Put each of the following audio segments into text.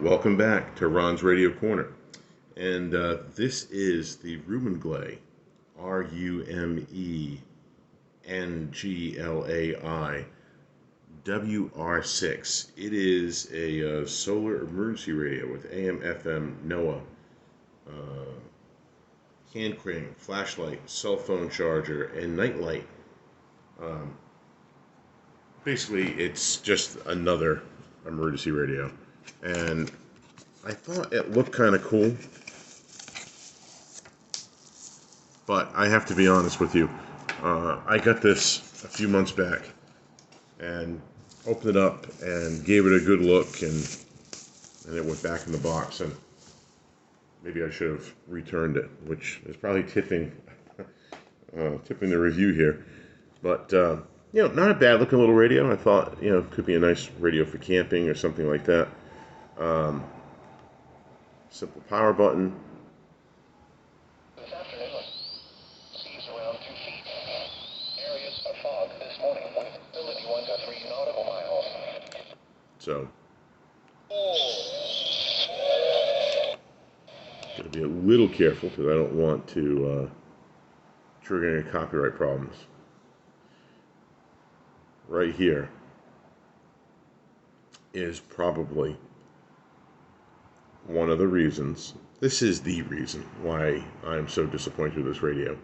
Welcome back to Ron's Radio Corner. And this is the Rumebglai, Rumenglai WR-6. It is a solar emergency radio with AM, FM, NOAA, hand crank, flashlight, cell phone charger, and nightlight. Basically, it's just another emergency radio. And I thought it looked kind of cool, but I have to be honest with you. I got this a few months back and opened it up and gave it a good look, and it went back in the box, and maybe I should have returned it, which is probably tipping the review here. But not a bad looking little radio. I thought could be a nice radio for camping or something like that. Simple power button. This afternoon, seas around 2 feet. Areas of fog this morning with visibility 1 to 3 nautical miles. So, gotta be a little careful because I don't want to trigger any copyright problems. Right here is probably one of the reasons. This is the reason why I'm so disappointed with this radio.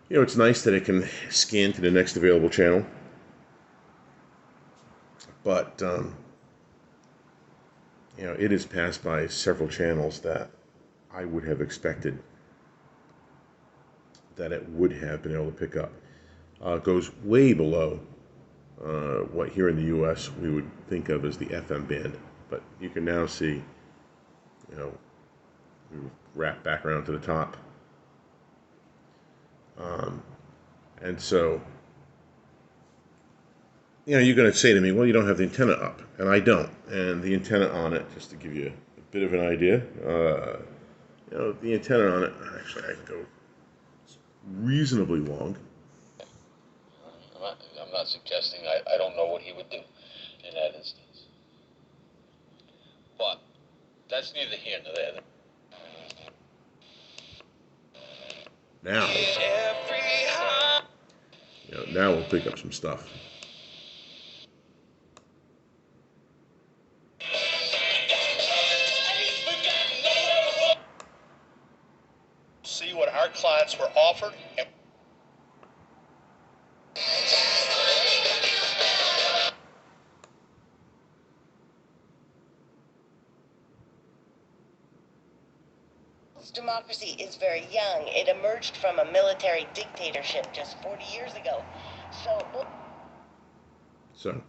It's nice that it can scan to the next available channel, but it has passed by several channels that I would have expected that it would have been able to pick up. It goes way below what here in the U.S. we would think of as the FM band, but you can now see, we wrap back around to the top, and so, you're going to say to me, well, you don't have the antenna up, and I don't, and the antenna on it, just to give you a bit of an idea, the antenna on it, actually I can go reasonably long. I'm not suggesting I don't know what he would do in that instance. But that's neither here nor there. Now, now we'll pick up some stuff. See what our clients were offered. Democracy is very young. It emerged from a military dictatorship just 40 years ago. So.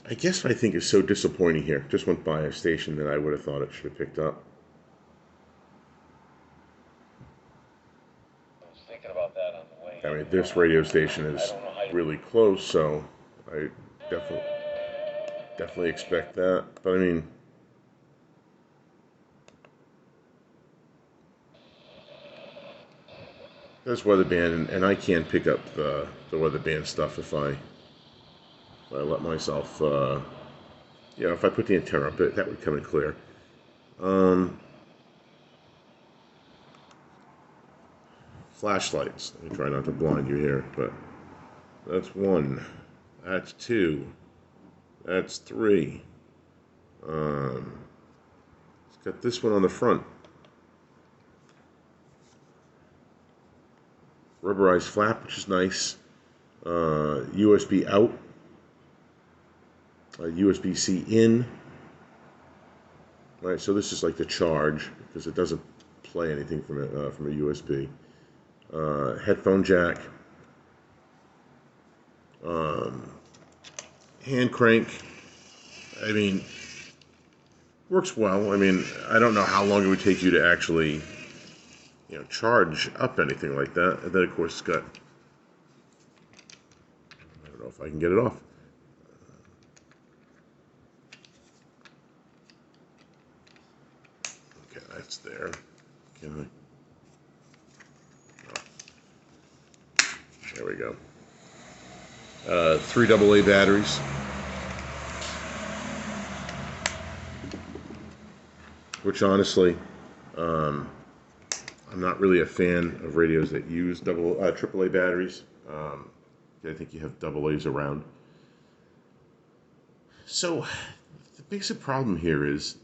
I guess what I think is so disappointing here, just went by a station that I would have thought it should have picked up. I was thinking about that on the way. I mean, this radio station is really close, so I definitely expect that. But I mean, there's weather band, and I can't pick up the weather band stuff if I let myself, if I put the antenna up, that would come in clear. Flashlights. Let me try not to blind you here, but that's 1. That's 2. That's 3. It's got this one on the front. Rubberized flap, which is nice. USB out. USB-C in. All right, so this is like the charge because it doesn't play anything from a USB. Headphone jack. Hand crank. I mean, works well. I mean, I don't know how long it would take you to actually, charge up anything like that. And then, of course, it's got if I can get it off. Okay, that's there. Can I? Oh, there we go. 3 AA batteries. Which honestly, I'm not really a fan of radios that use AAA batteries. I think you have AA's around. So the basic problem here is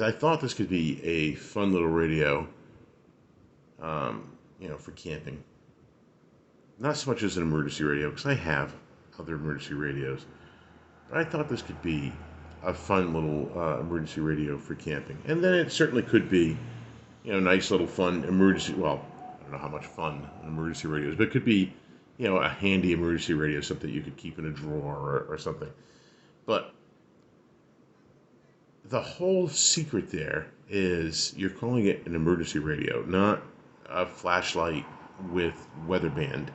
I thought this could be a fun little radio, for camping. Not so much as an emergency radio, because I have other emergency radios. But I thought this could be a fun little emergency radio for camping. And then it certainly could be, nice little fun emergency, well, I don't know how much fun an emergency radio is, but it could be, a handy emergency radio, something you could keep in a drawer or something. But the whole secret there is you're calling it an emergency radio, not a flashlight with weather band.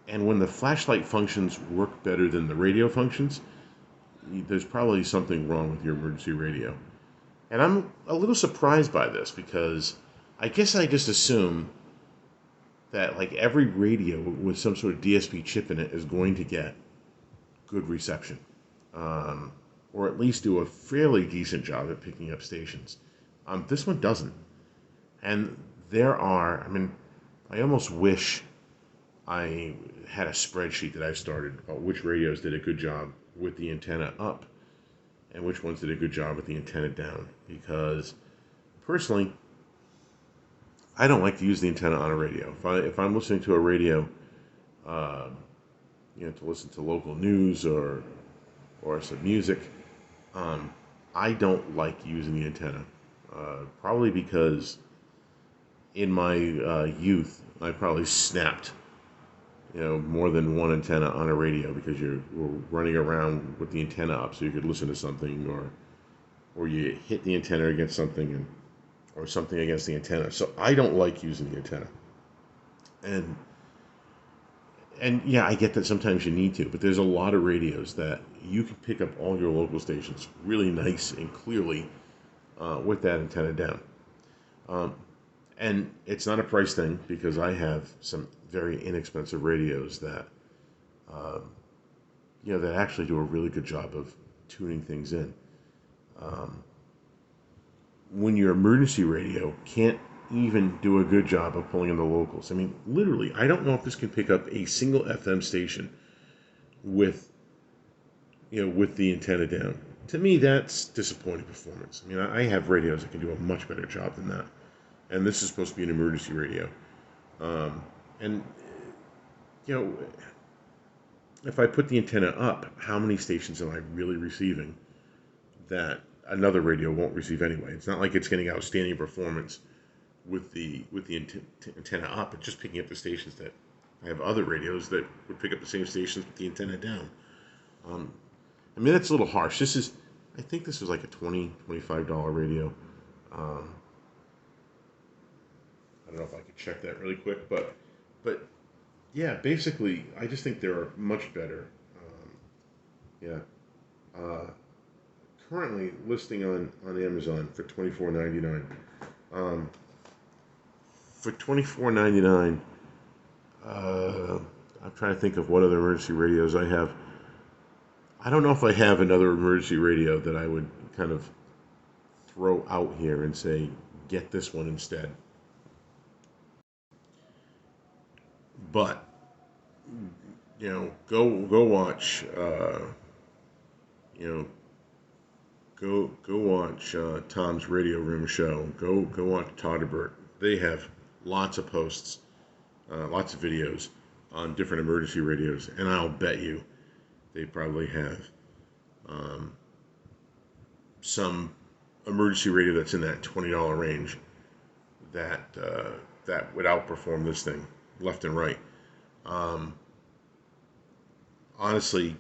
And when the flashlight functions work better than the radio functions, there's probably something wrong with your emergency radio. And I'm a little surprised by this because I guess I just assume that like every radio with some sort of DSP chip in it is going to get good reception. Or at least do a fairly decent job at picking up stations. This one doesn't. And I almost wish I had a spreadsheet that I started about which radios did a good job with the antenna up and which ones did a good job with the antenna down. Because personally, I don't like to use the antenna on a radio. If I'm listening to a radio, to listen to local news or some music, I don't like using the antenna. Probably because in my youth, I probably snapped, more than one antenna on a radio because you were running around with the antenna up so you could listen to something, or you hit the antenna against something or something against the antenna. So I don't like using the antenna. And yeah, I get that sometimes you need to, but there's a lot of radios that you can pick up all your local stations really nice and clearly with that antenna down. And it's not a price thing because I have some very inexpensive radios that, that actually do a really good job of tuning things in. When your emergency radio can't even do a good job of pulling in the locals. I mean, literally, I don't know if this can pick up a single FM station with the antenna down. To me, that's disappointing performance. I mean, I have radios that can do a much better job than that. And this is supposed to be an emergency radio. And if I put the antenna up, how many stations am I really receiving that another radio won't receive anyway? It's not like it's getting outstanding performance with the antenna up. It's just picking up the stations that I have other radios that would pick up the same stations with the antenna down. I mean, that's a little harsh. I think this was like a $25 radio. I don't know if I could check that really quick, but yeah, basically, I just think there are much better. Currently listing on Amazon for $24.99. For $24.99, I'm trying to think of what other emergency radios I have. I don't know if I have another emergency radio that I would kind of throw out here and say, get this one instead. But, go watch, go watch Tom's Radio Room show. Go watch Todderbert. They have lots of posts, lots of videos on different emergency radios, and I'll bet you they probably have some emergency radio that's in that $20 range that would outperform this thing left and right. Honestly,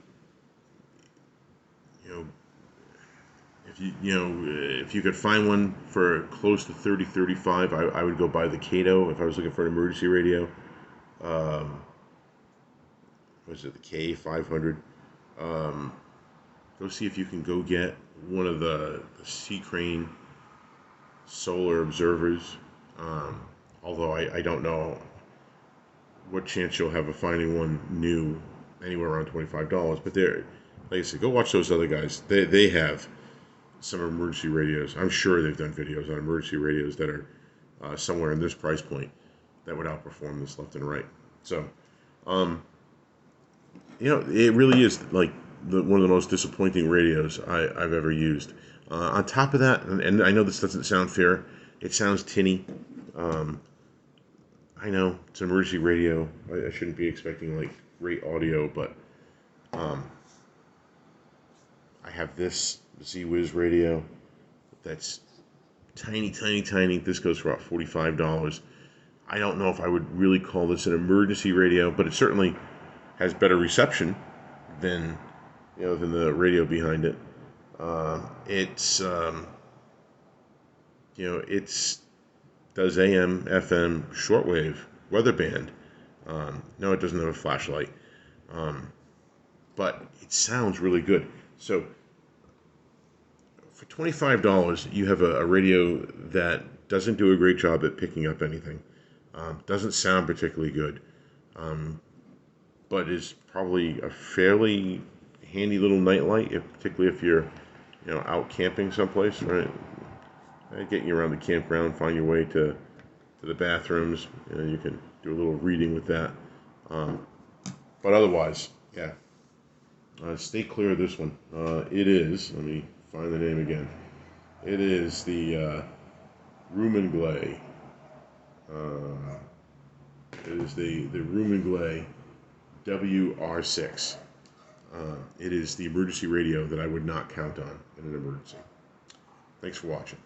if you could find one for close to 30, 35, I would go buy the Kato if I was looking for an emergency radio. was it the K500? Go see if you can go get one of the Sea Crane solar observers. Although I don't know what chance you'll have of finding one new anywhere around $25. But they're, like I said, go watch those other guys. They have some emergency radios. I'm sure they've done videos on emergency radios that are somewhere in this price point that would outperform this left and right. So, it really is like one of the most disappointing radios I've ever used. On top of that, and I know this doesn't sound fair, it sounds tinny. I know it's an emergency radio. I shouldn't be expecting like great audio, but I have this Z-Wiz radio that's tiny, tiny, tiny. This goes for about $45. I don't know if I would really call this an emergency radio, but it certainly has better reception than than the radio behind it. It's does AM, FM, shortwave, weather band. No, it doesn't have a flashlight, but it sounds really good. So for $25, you have a radio that doesn't do a great job at picking up anything, doesn't sound particularly good, but is probably a fairly handy little nightlight, particularly if you're out camping someplace, right? Getting you around the campground, find your way to the bathrooms. You can do a little reading with that. But otherwise, yeah, stay clear of this one. It is, let me find the name again. It is the Rumebglai. It is the Rumebglai WR-6. It is the emergency radio that I would not count on in an emergency. Thanks for watching.